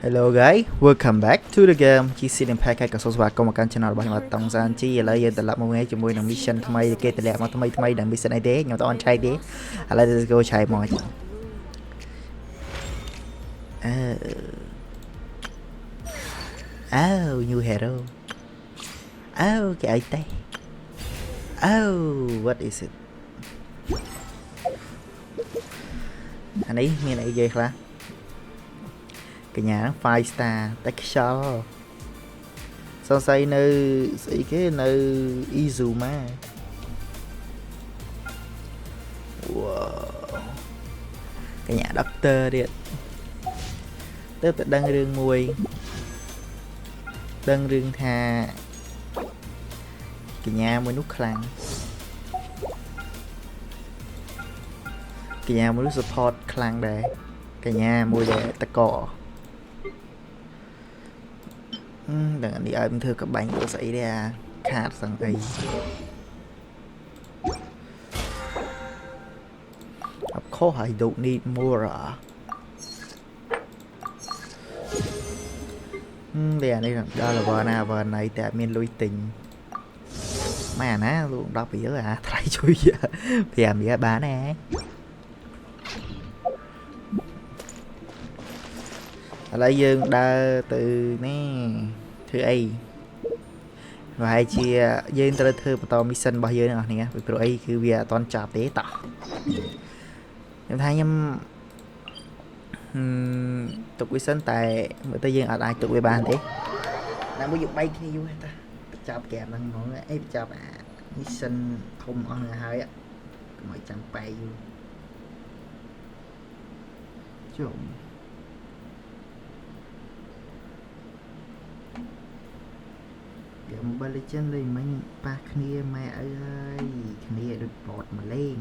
Hello guys, welcome back to the game. Chị xin em pack cái số quạt công kênh channel bằng Tong San YI lại giờ tập một ngày cho mùi mission thay cái tele mà thay đằng mission này thế, nhau tao trai thế. Let's go try mọi. Oh, new hero. Oh, cái ấy đây. Oh, what is it? Anh ấy nghe này ghê khá. Cái nhà 5 star Picsart sao xây nơi xây cái nơi Izuma. Wow. Cái nhà doctor đi tớ tự đăng rương mùi đăng rương thà cái nhà mới nút khăn cái nhà mới nút support khăn đây cái nhà mùi để ta cỏ đừng đi ôm thưa các bạn của xảy ra khát sang ấy khó hay don't need more đây này đó là vợ này tại miền lôi tình mà ná luôn đọc bị à thay chui vì làm gì bán nè lấy dương đa từ nè thứ A và hai chia dương tới thư tao mission bao nhiêu nữa nè vì pro A cứ việc toàn chạp tế tỏ em thấy nhâm tục mission tại mới tới dương ở lại tục về bàn thế là muốn dùng bay kia vui ta chạp kẹp bằng ngón ấy chạp mission không on là hơi á mọi trăm bay vui chồng Mobile Legends lên mấy ba kia mẹ ơi kia được bọt mà lên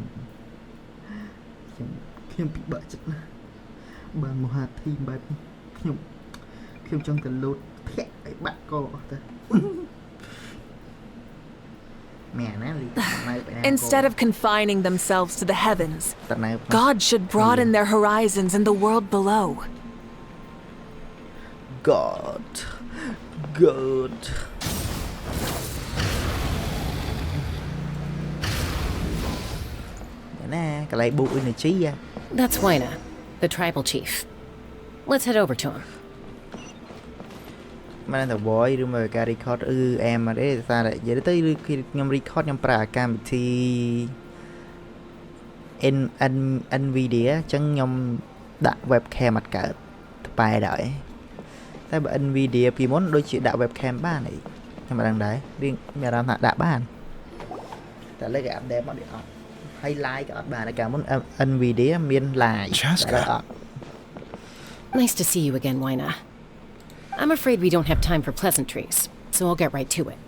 khi bị bợ chết bằng một hạt thì bà khi trong cần lột thẹn ấy bắt co ta mẹ nó Instead of confining themselves to the heavens, God should broaden their horizons in the world below. God. That's Waina, the tribal chief. Let's head over to him. Mà là boy rồi mà cái record em mà đấy sao lại giờ tới khi nhom record nhom pra cam thì NVIDIA chẳng nhom đặt webcam mặt cả bài đợi tại bởi NVIDIA vì muốn đôi chuyện đạo webcam ba này nhưng mà đang đấy riêng nhà làm hạ đạo bàn tại lấy cái app đẹp mà để highlight cái app bàn này cả muốn NVIDIA miền lại Nice to see you again, Waina. I'm afraid we don't have time for pleasantries, so I'll get right to it.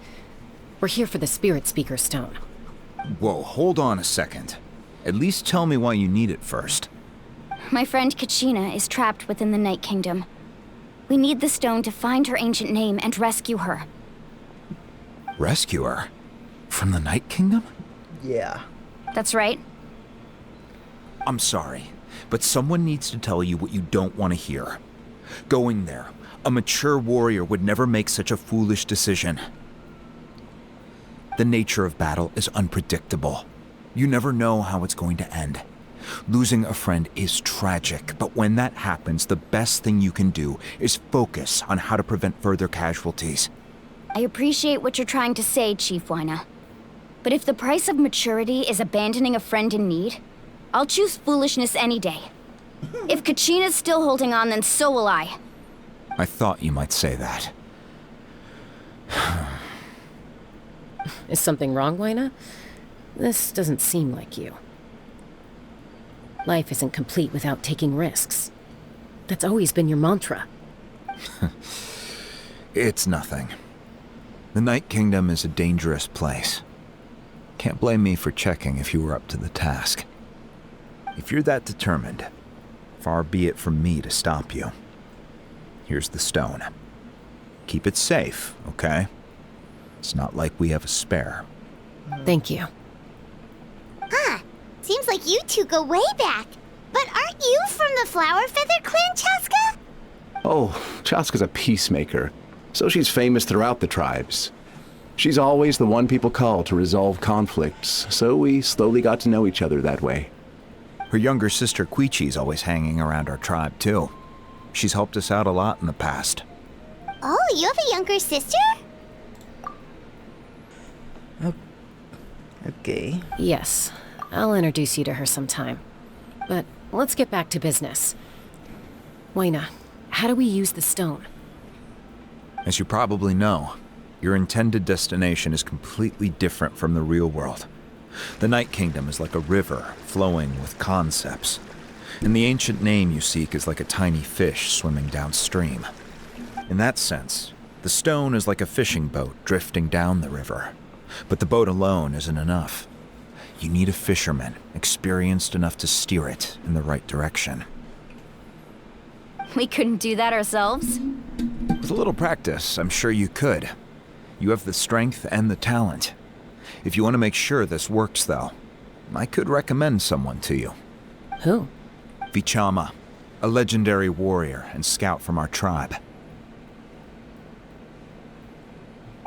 We're here for the Spirit Speaker Stone. Whoa, hold on a second. At least tell me why you need it first. My friend Kachina is trapped within the Night Kingdom. We need the stone to find her ancient name and rescue her. Rescue her? From the Night Kingdom? Yeah. That's right. I'm sorry, but someone needs to tell you what you don't want to hear. Going there, a mature warrior would never make such a foolish decision. The nature of battle is unpredictable. You never know how it's going to end. Losing a friend is tragic, but when that happens, the best thing you can do is focus on how to prevent further casualties. I appreciate what you're trying to say, Chief Waina. But if the price of maturity is abandoning a friend in need, I'll choose foolishness any day. If Kachina's still holding on, then so will I. I thought you might say that. Is something wrong, Waina? This doesn't seem like you. Life isn't complete without taking risks. That's always been your mantra. It's nothing. The Night Kingdom is a dangerous place. Can't blame me for checking if you were up to the task. If you're that determined, far be it from me to stop you. Here's the stone. Keep it safe, okay? It's not like we have a spare. Thank you. Seems like you two go way back. But aren't you from the Flower Feather Clan, Chaska? Oh, Chaska's a peacemaker, so she's famous throughout the tribes. She's always the one people call to resolve conflicts, so we slowly got to know each other that way. Her younger sister Quichi's always hanging around our tribe, too. She's helped us out a lot in the past. Oh, you have a younger sister? Okay. Yes, I'll introduce you to her sometime. But let's get back to business. Waina, how do we use the stone? As you probably know, your intended destination is completely different from the real world. The Night Kingdom is like a river flowing with concepts, and the ancient name you seek is like a tiny fish swimming downstream. In that sense, the stone is like a fishing boat drifting down the river, but the boat alone isn't enough. You need a fisherman experienced enough to steer it in the right direction. We couldn't do that ourselves? With a little practice, I'm sure you could. You have the strength and the talent. If you want to make sure this works, though, I could recommend someone to you. Who? Vichama, a legendary warrior and scout from our tribe.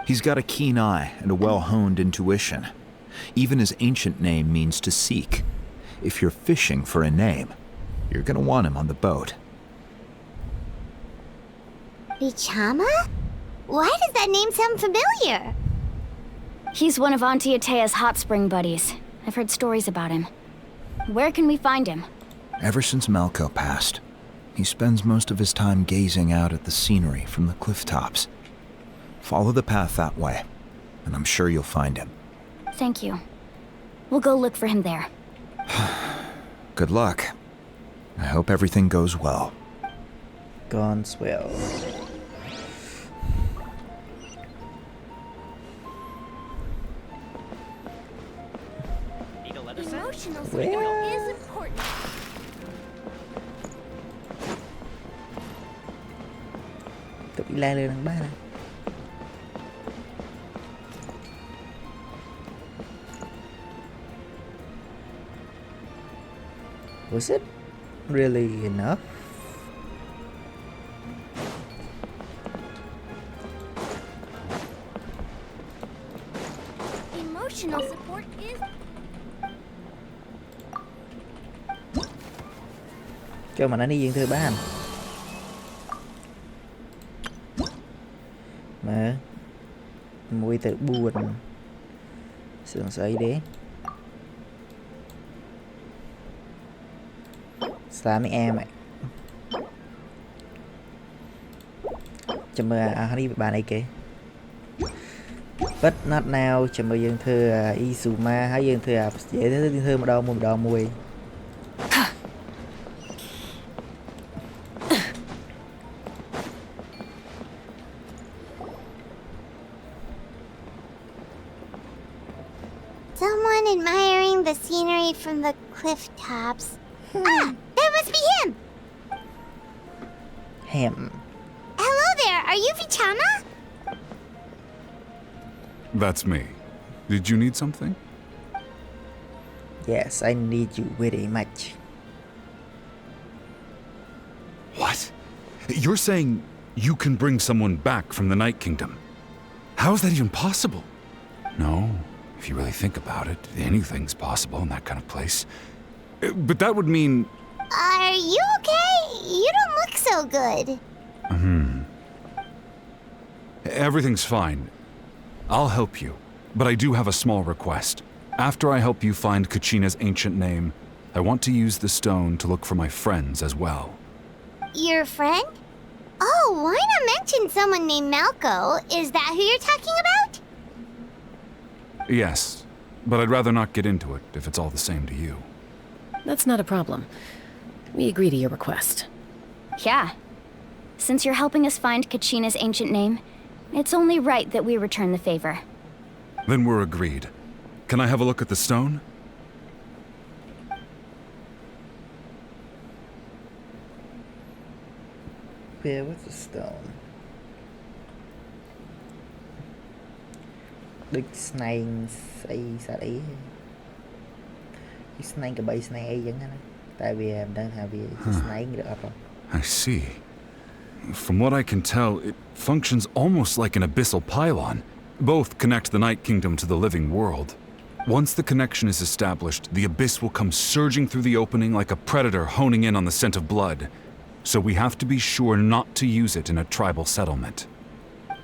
He's got a keen eye and a well-honed intuition. Even his ancient name means to seek. If you're fishing for a name, you're gonna want him on the boat. Vichama? Why does that name sound familiar? He's one of Auntie Atea's hot spring buddies. I've heard stories about him. Where can we find him? Ever since Malco passed, he spends most of his time gazing out at the scenery from the cliff tops. Follow the path that way, and I'm sure you'll find him. Thank you. We'll go look for him there. Good luck. I hope everything goes well. Gone swell. Emotional support Well. is important. Tụi bị la lên thằng ba này. Was it really enough? Emotional support is... Cho mà nó đi viên thư bán. Mà mùi tự buồn. Sườn sấy đấy. Sao mấy em ạ? Chào mừng đi bạn này kìa. But not now, chào mừng dân thư Izuma hay dân thư dễ thế dân thư một đo mùi. Someone admiring the scenery from the cliff tops. Ah, that must be him! Him. Hello there, are you Vichama? That's me. Did you need something? Yes, I need you very much. What? You're saying you can bring someone back from the Night Kingdom? How is that even possible? No, if you really think about it, anything's possible in that kind of place. But that would mean... Are you okay? You don't look so good. Everything's fine. I'll help you, but I do have a small request. After I help you find Kachina's ancient name, I want to use the stone to look for my friends as well. Your friend? Oh, why not mention someone named Malco? Is that who you're talking about? Yes, but I'd rather not get into it if it's all the same to you. That's not a problem. We agree to your request. Yeah. Since you're helping us find Kachina's ancient name, it's only right that we return the favor. Then we're agreed. Can I have a look at the stone? Where was the stone? Địch snake xây sao đấy. Cái snake cái bầy snake ấy vẫn á. Tại vì em đang have snake được không? I see. From what I can tell, it functions almost like an abyssal pylon. Both connect the Night Kingdom to the living world. Once the connection is established, the abyss will come surging through the opening like a predator honing in on the scent of blood. So we have to be sure not to use it in a tribal settlement.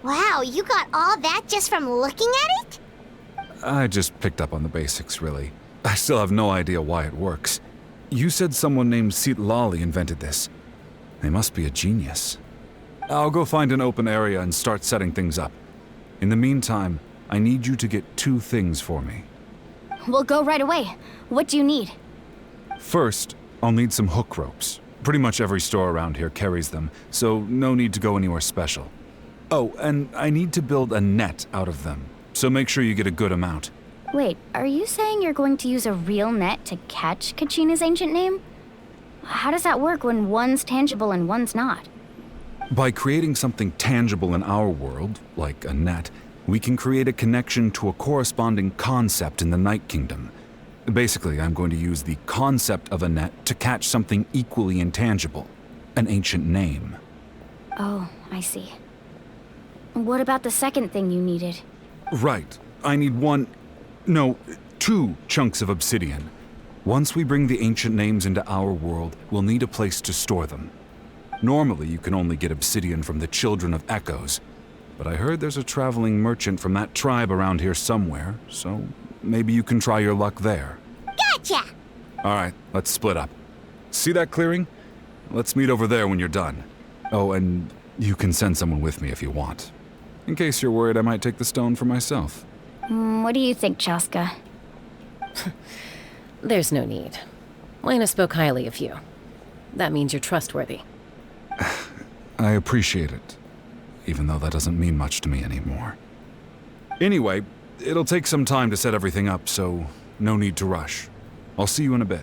Wow, you got all that just from looking at it? I just picked up on the basics, really. I still have no idea why it works. You said someone named Lali invented this. They must be a genius. I'll go find an open area and start setting things up. In the meantime, I need you to get 2 things for me. We'll go right away. What do you need? First, I'll need some hook ropes. Pretty much every store around here carries them, so no need to go anywhere special. Oh, and I need to build a net out of them, so make sure you get a good amount. Wait, are you saying you're going to use a real net to catch Kachina's ancient name? How does that work when one's tangible and one's not? By creating something tangible in our world, like a net, we can create a connection to a corresponding concept in the Night Kingdom. Basically, I'm going to use the concept of a net to catch something equally intangible, an ancient name. Oh, I see. What about the second thing you needed? Right. I need 2 chunks of obsidian. Once we bring the ancient names into our world, we'll need a place to store them. Normally, you can only get obsidian from the Children of Echoes, but I heard there's a traveling merchant from that tribe around here somewhere, so maybe you can try your luck there. Gotcha! All right, let's split up. See that clearing? Let's meet over there when you're done. Oh, and you can send someone with me if you want. In case you're worried I might take the stone for myself. What do you think, Chaska? There's no need. Lena spoke highly of you. That means you're trustworthy. I appreciate it, even though that doesn't mean much to me anymore. Anyway, it'll take some time to set everything up, so no need to rush. I'll see you in a bit.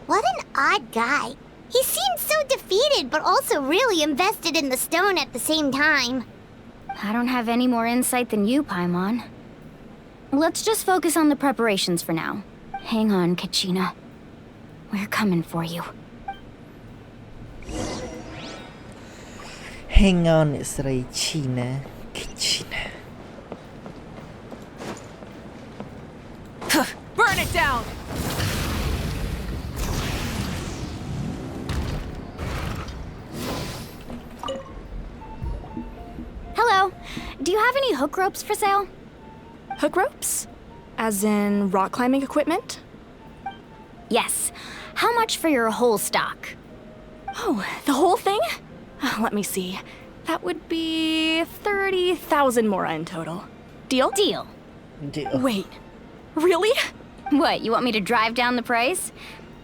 What an odd guy. He seemed so defeated, but also really invested in the stone at the same time. I don't have any more insight than you, Paimon. Let's just focus on the preparations for now. Hang on, Kachina. We're coming for you. Hang on, it's China. China. Burn it down! Hello. Do you have any hook ropes for sale? Hook ropes? As in rock climbing equipment? Yes. How much for your whole stock? Oh, the whole thing? Let me see. That would be 30,000 mora in total. Deal? Deal. Wait, really? What, you want me to drive down the price?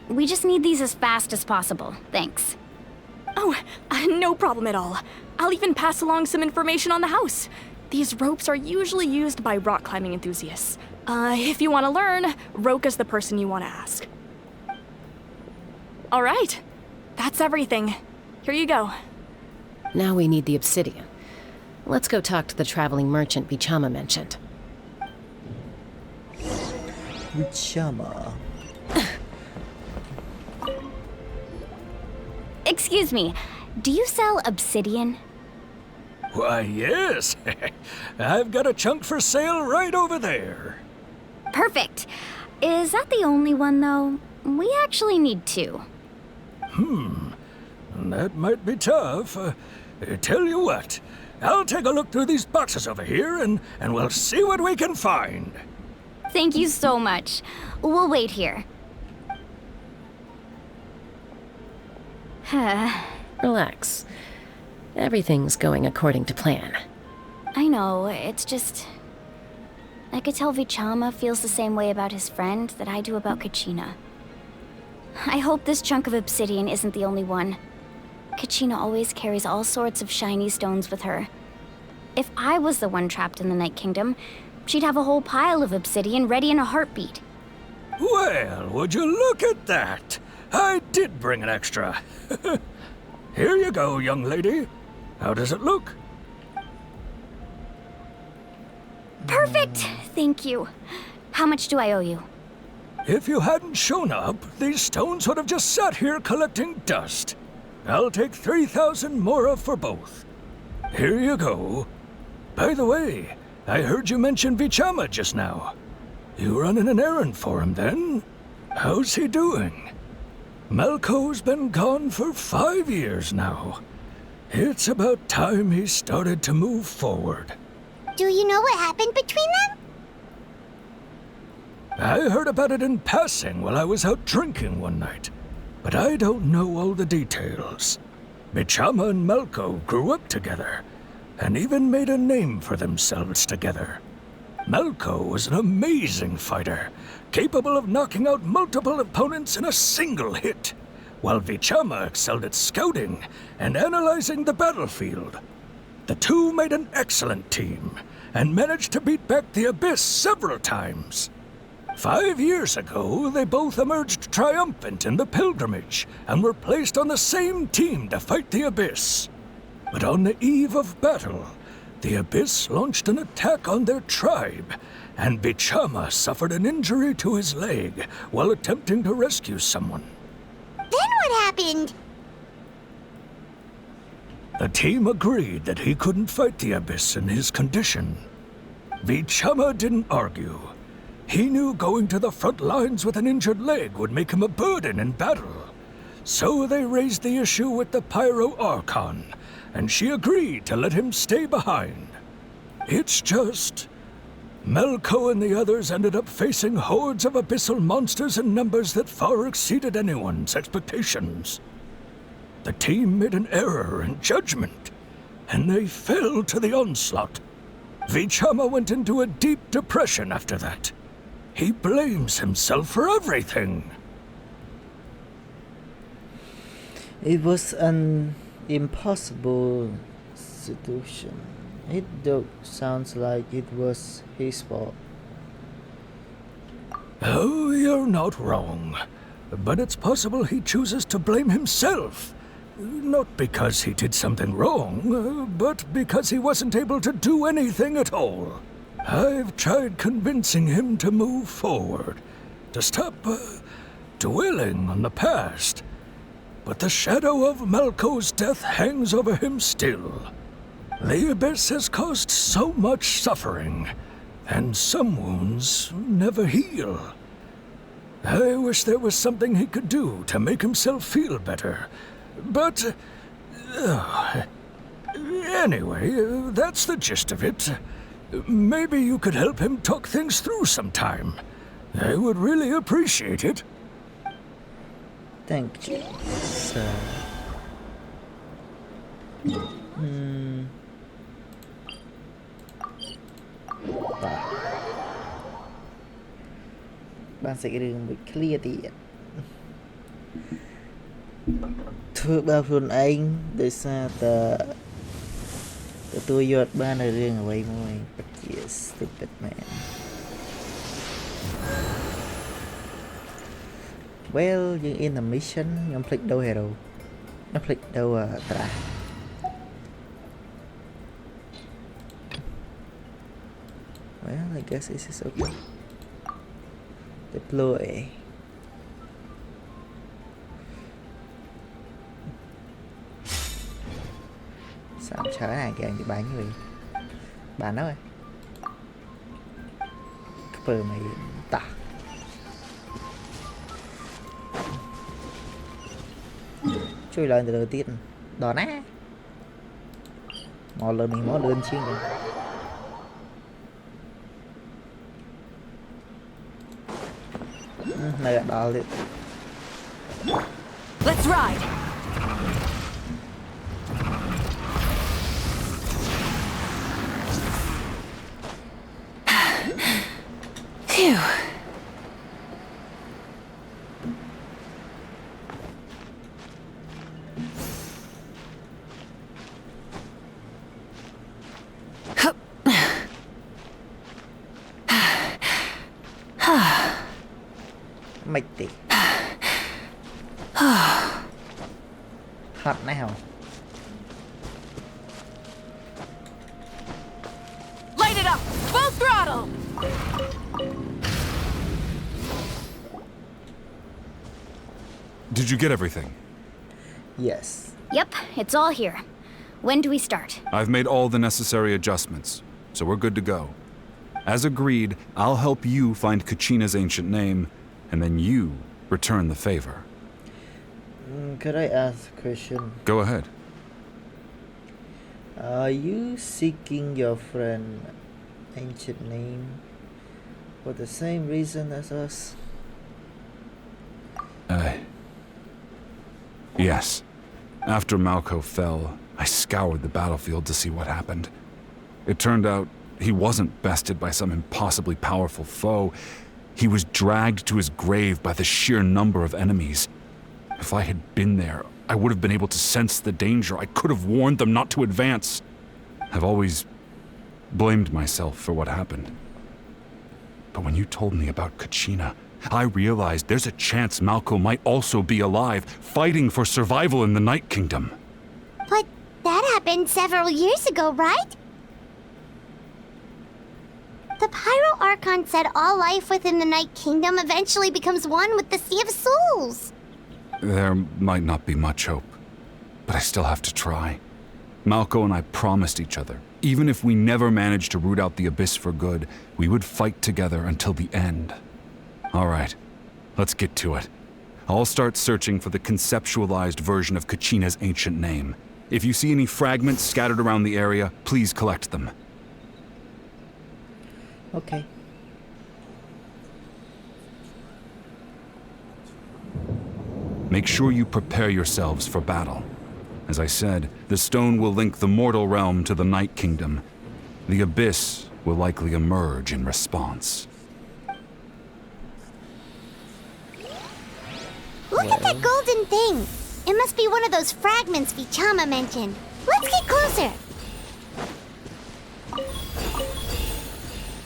We just need these as fast as possible. Thanks. Oh, no problem at all. I'll even pass along some information on the house. These ropes are usually used by rock climbing enthusiasts. If you want to learn, Roka's the person you want to ask. All right, that's everything. Here you go. Now we need the obsidian. Let's go talk to the traveling merchant Bichama mentioned. Bichama. Excuse me, do you sell obsidian? Why, yes. I've got a chunk for sale right over there. Perfect. Is that the only one, though? We actually need 2. That might be tough. Tell you what, I'll take a look through these boxes over here and we'll see what we can find. Thank you so much. We'll wait here. Relax. Everything's going according to plan. I know, it's just... I could tell Bichama feels the same way about his friend that I do about Kachina. I hope this chunk of obsidian isn't the only one. Kachina always carries all sorts of shiny stones with her. If I was the one trapped in the Night Kingdom, she'd have a whole pile of obsidian ready in a heartbeat. Well, would you look at that? I did bring an extra. Here you go, young lady. How does it look? Perfect! Thank you. How much do I owe you? If you hadn't shown up, these stones would have just sat here collecting dust. I'll take 3,000 mora for both. Here you go. By the way, I heard you mention Vichama just now. You running an errand for him then? How's he doing? Malco's been gone for 5 years now. It's about time he started to move forward. Do you know what happened between them? I heard about it in passing while I was out drinking one night, but I don't know all the details. Vichama and Malco grew up together, and even made a name for themselves together. Malco was an amazing fighter, capable of knocking out multiple opponents in a single hit, while Vichama excelled at scouting and analyzing the battlefield. The two made an excellent team, and managed to beat back the Abyss several times. 5 years ago, they both emerged triumphant in the pilgrimage, and were placed on the same team to fight the Abyss. But on the eve of battle, the Abyss launched an attack on their tribe, and Vichama suffered an injury to his leg while attempting to rescue someone. Then what happened? The team agreed that he couldn't fight the Abyss in his condition. Vichama didn't argue. He knew going to the front lines with an injured leg would make him a burden in battle. So they raised the issue with the Pyro Archon, and she agreed to let him stay behind. It's just... Malco and the others ended up facing hordes of abyssal monsters in numbers that far exceeded anyone's expectations. The team made an error in judgment, and they fell to the onslaught. Vichama went into a deep depression after that. He blames himself for everything. It was an impossible situation. It sounds like it was his fault. Oh, you're not wrong. But it's possible he chooses to blame himself. Not because he did something wrong, but because he wasn't able to do anything at all. I've tried convincing him to move forward, to stop dwelling on the past. But the shadow of Malco's death hangs over him still. The Abyss has caused so much suffering, and some wounds never heal. I wish there was something he could do to make himself feel better, but... anyway, that's the gist of it. Maybe you could help him talk things through sometime. I would really appreciate it. Thank you, sir. Bạn sẽ đường bị clear tiền. Thưa bao phương anh, để xa ta tôi giọt ban ở riêng ở vậy môi. But yes, stupid man. Well, you're in the mission, nhóm click đâu hero. Nó click đâu tra. Well, I guess this is okay. Deploy. Sao chở này kìa bị bán người. Bán nó rồi. Cướp mày tả. Chui lên từ đầu tiên. Đỏ ná. Một lần mình mó đơn chiên rồi. Này đỏ lên. Let's ride. Phew. Mệt tỉ. Hot now. Light it up! Full throttle! Did you get everything? Yes. Yep, it's all here. When do we start? I've made all the necessary adjustments, so we're good to go. As agreed, I'll help you find Kachina's ancient name, and then you return the favor. Could I ask a question? Go ahead. Are you seeking your friend ancient name for the same reason as us? Yes. After Malco fell, I scoured the battlefield to see what happened. It turned out he wasn't bested by some impossibly powerful foe. He was dragged to his grave by the sheer number of enemies. If I had been there, I would have been able to sense the danger. I could have warned them not to advance. I've always blamed myself for what happened. But when you told me about Kachina, I realized there's a chance Malco might also be alive, fighting for survival in the Night Kingdom. But that happened several years ago, right? The Pyro Archon said all life within the Night Kingdom eventually becomes one with the Sea of Souls. There might not be much hope, but I still have to try. Malco and I promised each other, even if we never managed to root out the Abyss for good, we would fight together until the end. All right, let's get to it. I'll start searching for the conceptualized version of Kachina's ancient name. If you see any fragments scattered around the area, please collect them. Okay. Make sure you prepare yourselves for battle. As I said, the stone will link the mortal realm to the Night Kingdom. The Abyss will likely emerge in response. Look at that golden thing. It must be one of those fragments Vichama mentioned. Let's get closer.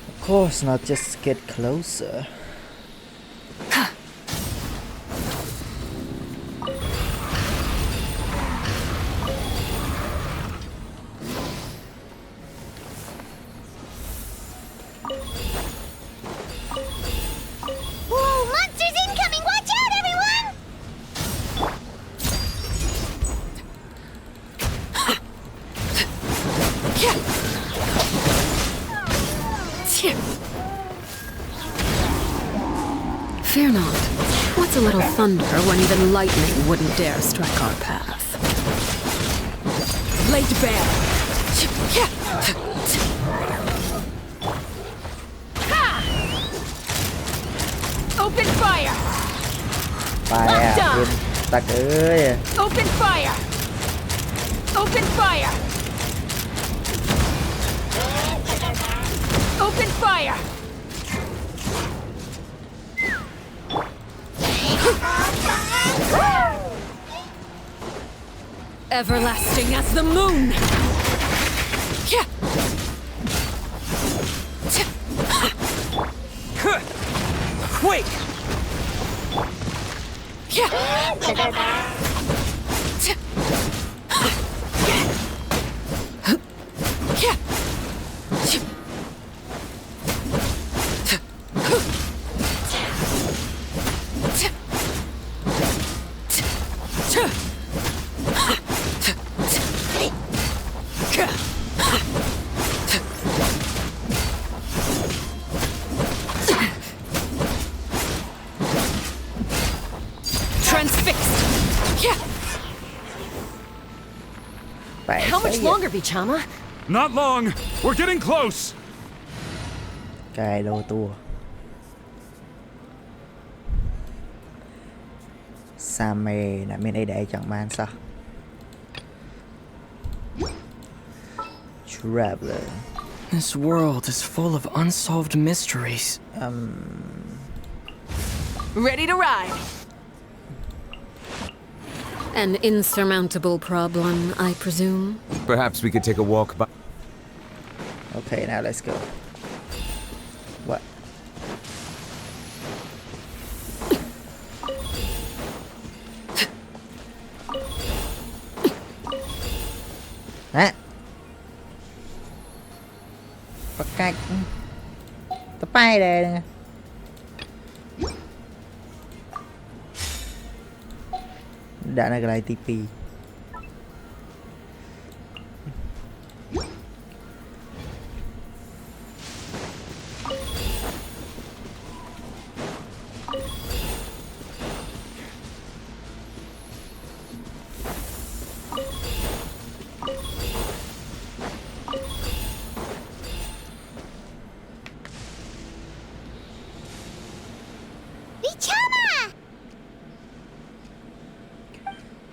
Of course not, just get closer. Whoa, monsters incoming! Watch out, everyone! Fear not. What's a little thunder when even lightning wouldn't dare strike our path? Laid bare. Open fire! Fire, down. tắc ơi. Open fire! Open fire! Open fire! Everlasting as the moon! Quick! How much longer, Vichama? Not long! We're getting close! Cài đồ tua. Same là bên đây để chẳng man sao? Traveler. This world is full of unsolved mysteries. Ready to ride! An insurmountable problem, I presume? Perhaps we could take a walk by. Okay, now let's go. What? Hả? Có cách. Có bay đây nè. Đã là cái TP.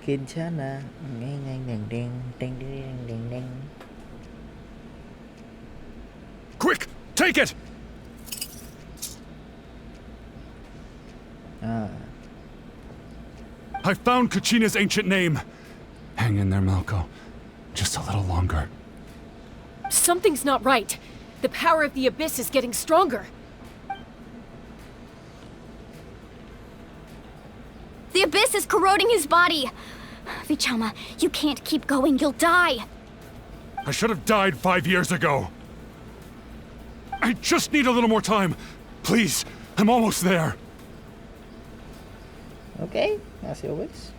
Kinshana, ngang ngang đèn đen đen đen đen đen. Quick, take it. I found Kachina's ancient name. Hang in there, Malco. Just a little longer. Something's not right. The power of the Abyss is getting stronger. The Abyss is corroding his body. Vichama, you can't keep going. You'll die. I should have died 5 years ago. I just need a little more time. Please, I'm almost there. Okay, as always.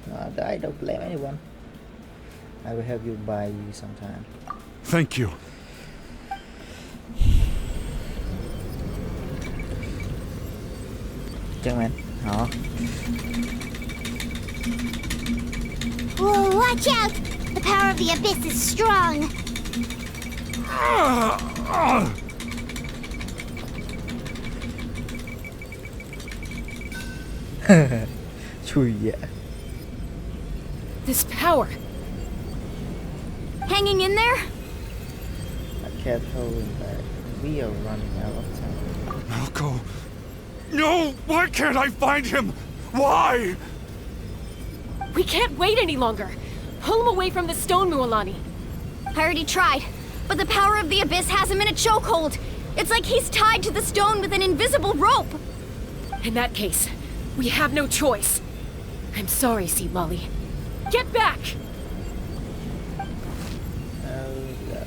I don't blame anyone. I will help you buy you sometime. Thank you. Chân man. Họ. Whoa, watch out! The power of the Abyss is strong. Chui dạ. This power. Hanging in there? I can't hold him back. We are running out of time. Malco. No! Why can't I find him? Why? We can't wait any longer. Pull him away from the stone, Mualani. I already tried, but the power of the Abyss has him in a chokehold. It's like he's tied to the stone with an invisible rope. In that case, we have no choice. I'm sorry, Sea Lolly. Get back!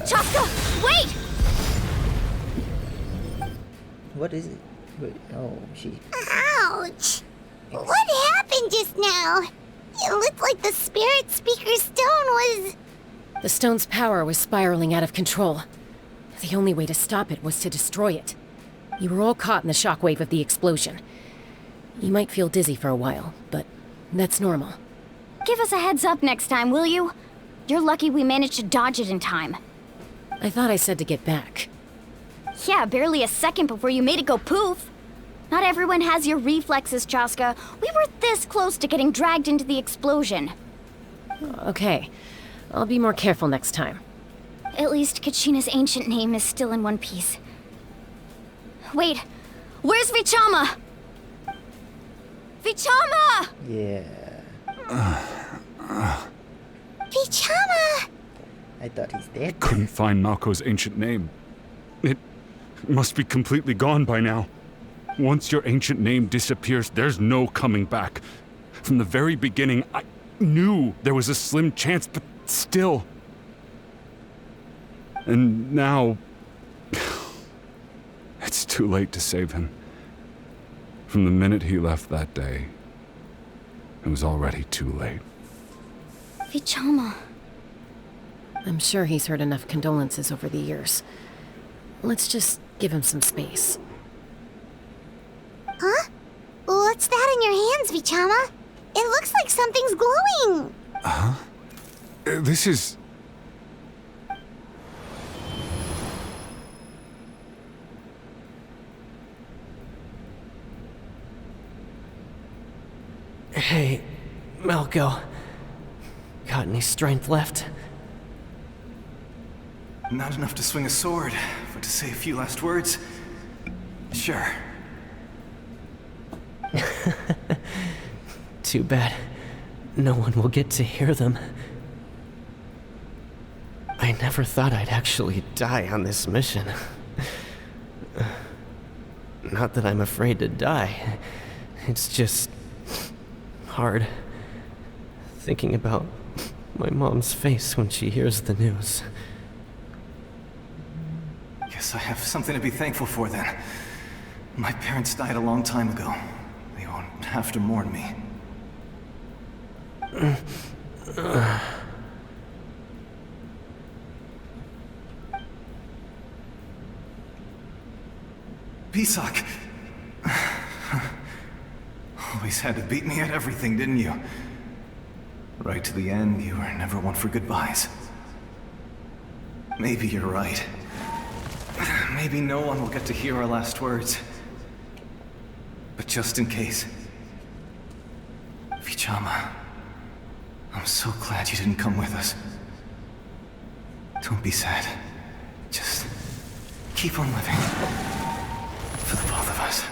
Chaska, wait! What is it? Wait, oh, she... Ouch! What happened just now? It looked like the Spirit Speaker's stone was... The stone's power was spiraling out of control. The only way to stop it was to destroy it. You were all caught in the shockwave of the explosion. You might feel dizzy for a while, but that's normal. Give us a heads up next time, will you? You're lucky we managed to dodge it in time. I thought I said to get back. Yeah, barely a second before you made it go poof. Not everyone has your reflexes, Chaska. We were this close to getting dragged into the explosion. Okay. I'll be more careful next time. At least Kachina's ancient name is still in one piece. Wait, where's Vichama? Vichama! Yeah. Vichama! I thought he's dead. Couldn't find Malco's ancient name. It must be completely gone by now. Once your ancient name disappears, there's no coming back. From the very beginning, I knew there was a slim chance, but still. And now... it's too late to save him. From the minute he left that day, it was already too late. Vichama. I'm sure he's heard enough condolences over the years. Let's just give him some space. Huh? What's that in your hands, Vichama? It looks like something's glowing. Huh? This is... Hey, Malco. Got any strength left? Not enough to swing a sword, but to say a few last words? Sure. Too bad. No one will get to hear them. I never thought I'd actually die on this mission. Not that I'm afraid to die. It's just... hard. Thinking about my mom's face when she hears the news. Guess I have something to be thankful for then. My parents died a long time ago. They won't have to mourn me. Picsart. Always had to beat me at everything, didn't you? Right to the end, you were never one for goodbyes. Maybe you're right. Maybe no one will get to hear our last words. But just in case... Vichama, I'm so glad you didn't come with us. Don't be sad. Just keep on living. For the both of us.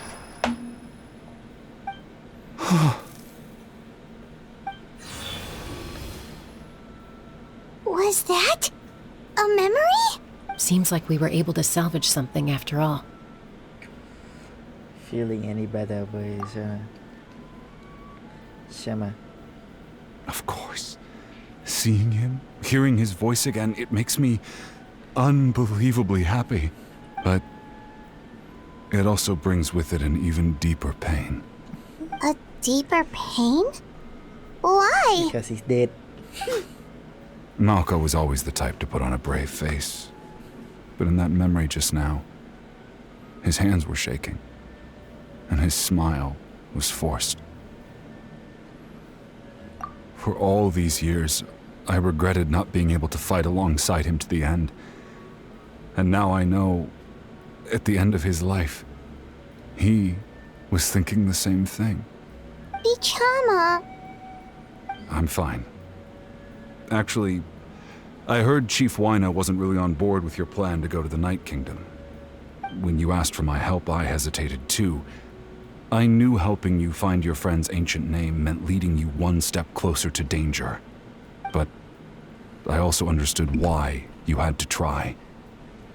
Was that a memory? Seems like we were able to salvage something after all. Feeling any better với Shama? Of course. Seeing him, hearing his voice again, it makes me unbelievably happy. But it also brings with it an even deeper pain. A deeper pain? Why? Because he's dead. Malco was always the type to put on a brave face. But in that memory just now, his hands were shaking, and his smile was forced. For all these years, I regretted not being able to fight alongside him to the end. And now I know, at the end of his life, he was thinking the same thing. Vichama. I'm fine. Actually, I heard Chief Wyna wasn't really on board with your plan to go to the Night Kingdom. When you asked for my help, I hesitated too. I knew helping you find your friend's ancient name meant leading you one step closer to danger. But I also understood why you had to try.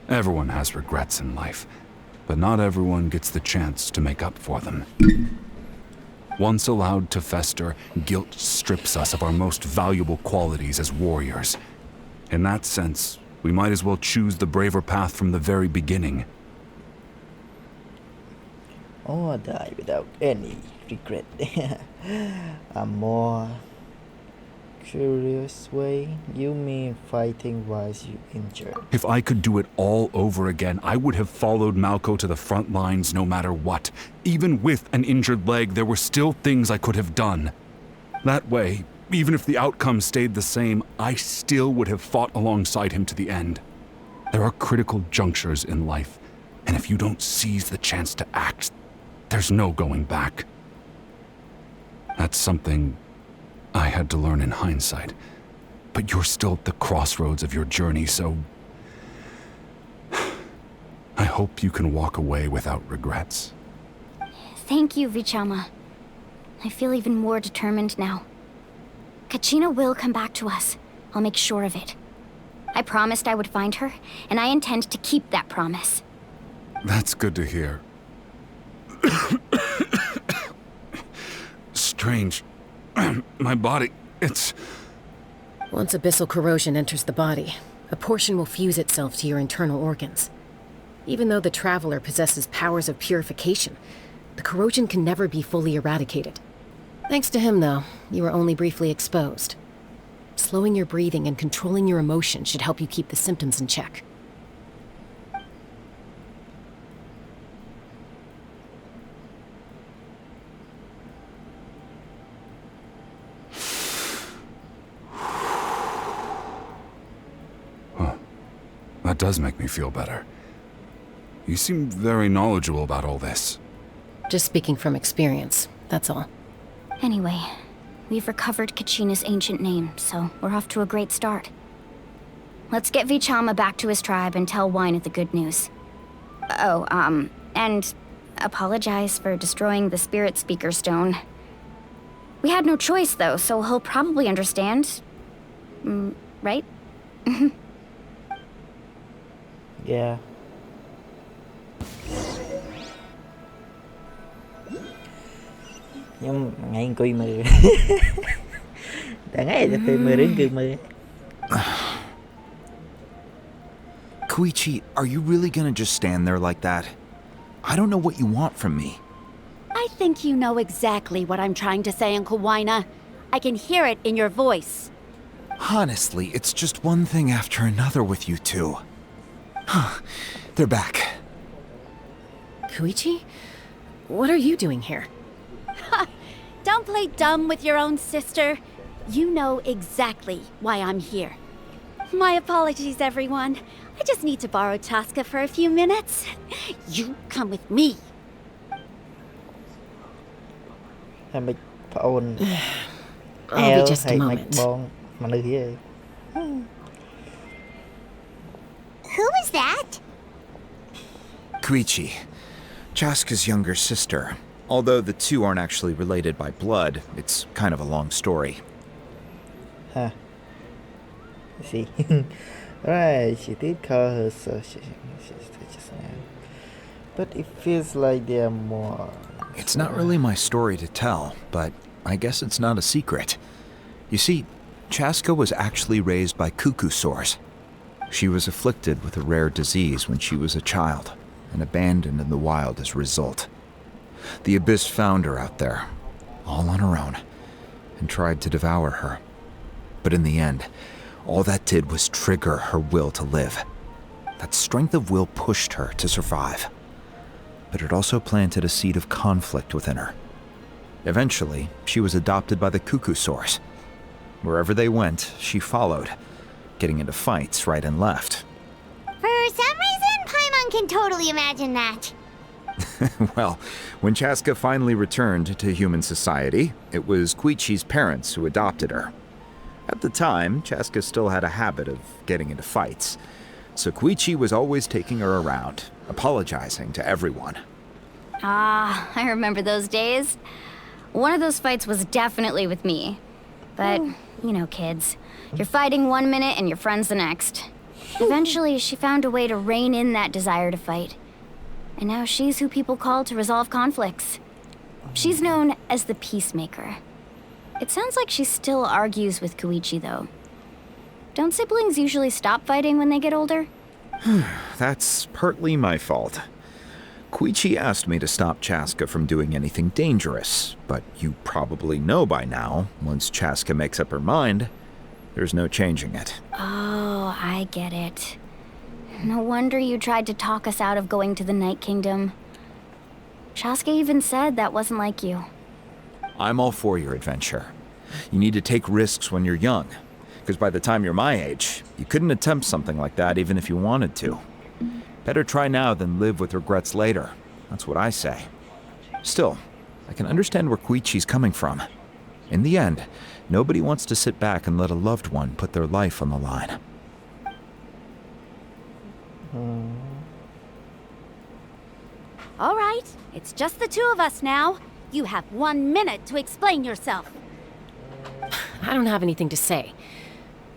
Everyone has regrets in life, but not everyone gets the chance to make up for them. Once allowed to fester, guilt strips us of our most valuable qualities as warriors. In that sense, we might as well choose the braver path from the very beginning. Or die without any regret. A more curious way? You mean fighting whilst you injured? If I could do it all over again, I would have followed Malco to the front lines no matter what. Even with an injured leg, there were still things I could have done. That way, even if the outcome stayed the same, I still would have fought alongside him to the end. There are critical junctures in life, and if you don't seize the chance to act, there's no going back. That's something I had to learn in hindsight. But you're still at the crossroads of your journey, so I hope you can walk away without regrets. Thank you, Vichama. I feel even more determined now. Kachina will come back to us. I'll make sure of it. I promised I would find her, and I intend to keep that promise. That's good to hear. Strange. My body, it's... Once abyssal corrosion enters the body, a portion will fuse itself to your internal organs. Even though the Traveler possesses powers of purification, the corrosion can never be fully eradicated. Thanks to him, though, you were only briefly exposed. Slowing your breathing and controlling your emotions should help you keep the symptoms in check. That does make me feel better. You seem very knowledgeable about all this. Just speaking from experience, that's all. Anyway, we've recovered Kachina's ancient name, so we're off to a great start. Let's get Vichama back to his tribe and tell Wyna the good news. Oh, and apologize for destroying the Spirit Speaker Stone. We had no choice, though, so he'll probably understand. Right? Yeah. Nhưng ngày coi mưa. Đã ngay là từ mưa đến cơn mưa. Koichi, are you really gonna just stand there like that? I don't know what you want from me. I think you know exactly what I'm trying to say, Uncle Wyna. I can hear it in your voice. Honestly, it's just one thing after another with you two. They're back. Koichi? What are you doing here? Don't play dumb with your own sister. You know exactly why I'm here. My apologies, everyone. I just need to borrow Chaska for a few minutes. You come with me. ហើយមិនប្អូន I'll be just a ហើយមិន moment. បងមនុស្សទេ Who was that? Koichi, Chaska's younger sister. Although the two aren't actually related by blood, it's kind of a long story. Huh. I see. Right, she did call her sister just now. But it feels like they're more... It's not really my story to tell, but I guess it's not a secret. You see, Chaska was actually raised by cuckoo sores. She was afflicted with a rare disease when she was a child, and abandoned in the wild as a result. The Abyss found her out there, all on her own, and tried to devour her. But in the end, all that did was trigger her will to live. That strength of will pushed her to survive. But it also planted a seed of conflict within her. Eventually, she was adopted by the cuckoo sores. Wherever they went, she followed, getting into fights right and left. For some reason, Paimon can totally imagine that. Well, when Chaska finally returned to human society, it was Koichi's parents who adopted her. At the time, Chaska still had a habit of getting into fights, so Koichi was always taking her around, apologizing to everyone. Ah, I remember those days. One of those fights was definitely with me. But, you know, kids. You're fighting one minute and your friend's the next. Eventually, she found a way to rein in that desire to fight. And now she's who people call to resolve conflicts. She's known as the peacemaker. It sounds like she still argues with Koichi, though. Don't siblings usually stop fighting when they get older? That's partly my fault. Koichi asked me to stop Chaska from doing anything dangerous, but you probably know by now, once Chaska makes up her mind, there's no changing it. Oh, I get it. No wonder you tried to talk us out of going to the Night Kingdom. Chaska even said that wasn't like you. I'm all for your adventure. You need to take risks when you're young, because by the time you're my age, you couldn't attempt something like that even if you wanted to. Better try now than live with regrets later. That's what I say. Still, I can understand where Koichi's coming from. In the end, nobody wants to sit back and let a loved one put their life on the line. All right, it's just the two of us now. You have 1 minute to explain yourself. I don't have anything to say.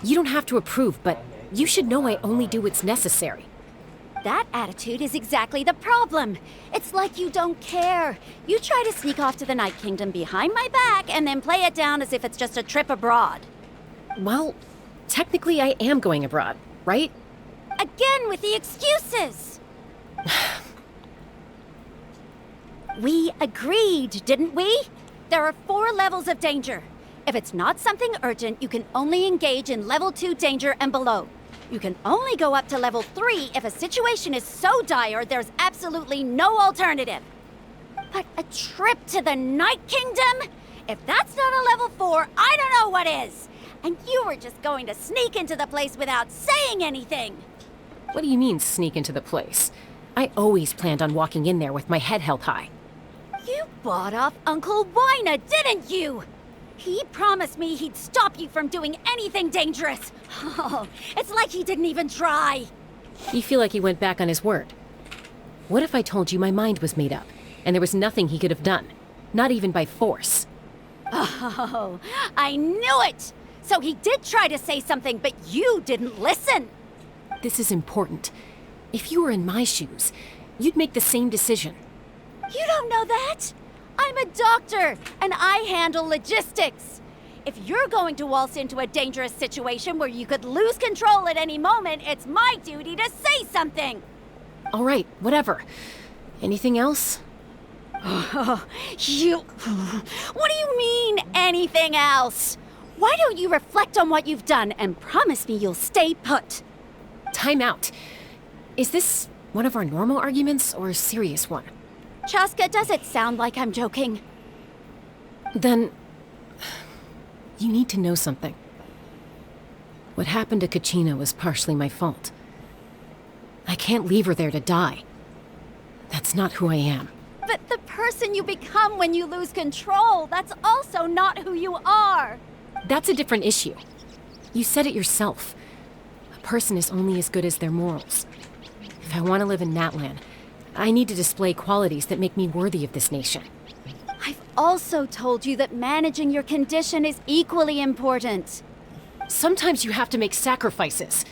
You don't have to approve, but you should know I only do what's necessary. That attitude is exactly the problem. It's like you don't care. You try to sneak off to the Night Kingdom behind my back and then play it down as if it's just a trip abroad. Well, technically I am going abroad, right? Again with the excuses! We agreed, didn't we? There are 4 levels of danger. If it's not something urgent, you can only engage in level 2 danger and below. You can only go up to level 3 if a situation is so dire there's absolutely no alternative. But a trip to the Night Kingdom? If that's not a level 4, I don't know what is. And you were just going to sneak into the place without saying anything. What do you mean, sneak into the place? I always planned on walking in there with my head held high. You bought off Uncle Wina, didn't you? He promised me he'd stop you from doing anything dangerous. Oh, it's like he didn't even try. You feel like he went back on his word. What if I told you my mind was made up, and there was nothing he could have done? Not even by force. Oh, I knew it! So he did try to say something, but you didn't listen. This is important. If you were in my shoes, you'd make the same decision. You don't know that? I'm a doctor, and I handle logistics. If you're going to waltz into a dangerous situation where you could lose control at any moment, it's my duty to say something. All right, whatever. Anything else? You... What do you mean, anything else. Why don't you reflect on what you've done and promise me you'll stay put? Time out. Is this one of our normal arguments or a serious one? Chaska, does it sound like I'm joking? Then you need to know something. What happened to Kachina was partially my fault. I can't leave her there to die. That's not who I am. But the person you become when you lose control, that's also not who you are. That's a different issue. You said it yourself. A person is only as good as their morals. If I want to live in Natlan, I need to display qualities that make me worthy of this nation. I've also told you that managing your condition is equally important. Sometimes you have to make sacrifices.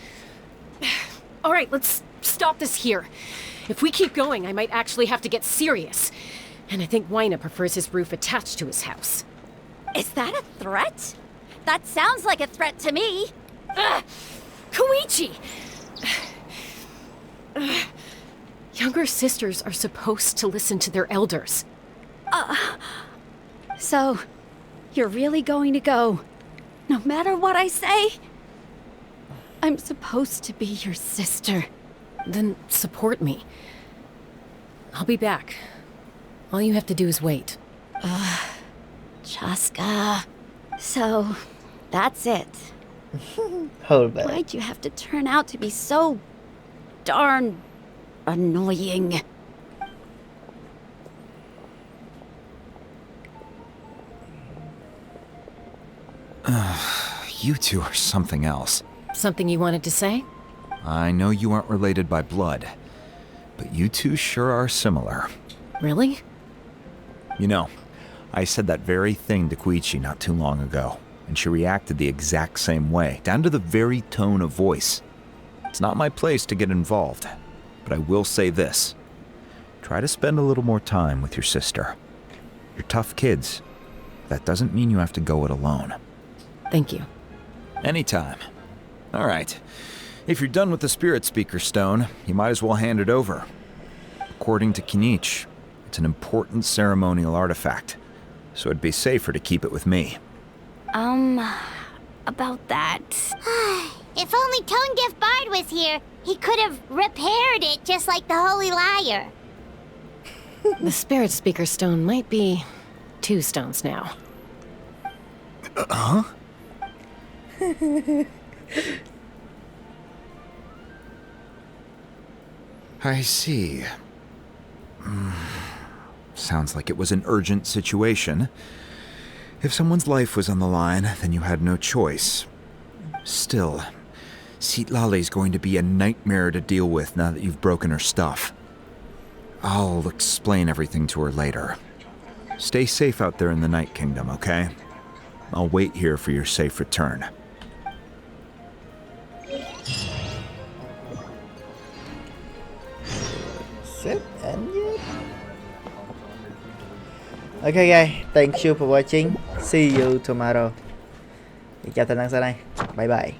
All right, let's stop this here. If we keep going, I might actually have to get serious. And I think Waina prefers his roof attached to his house. Is that a threat? That sounds like a threat to me. Koichi! Younger sisters are supposed to listen to their elders. So, you're really going to go, no matter what I say? I'm supposed to be your sister. Then support me. I'll be back. All you have to do is wait. Chaska. So, that's it. Hold back. Why'd you have to turn out to be so darn annoying? You two are something else. Something you wanted to say? I know you aren't related by blood, but you two sure are similar. Really? You know, I said that very thing to Koichi not too long ago, and she reacted the exact same way, down to the very tone of voice. It's not my place to get involved, but I will say this. Try to spend a little more time with your sister. You're tough kids. That doesn't mean you have to go it alone. Thank you. Anytime. All right. If you're done with the Spirit Speaker Stone, you might as well hand it over. According to Kinich, it's an important ceremonial artifact, so it'd be safer to keep it with me. About that. If only Tone Gift Bard was here, he could have repaired it just like the Holy Liar. The Spirit Speaker Stone might be 2 stones now. Huh? I see. Sounds like it was an urgent situation. If someone's life was on the line, then you had no choice. Still, Citlali's going to be a nightmare to deal with now that you've broken her stuff. I'll explain everything to her later. Stay safe out there in the Night Kingdom, okay? I'll wait here for your safe return. Sip and yet. Okay guys, thank you for watching. See you tomorrow. Chào tạm biệt sau đây. Bye bye.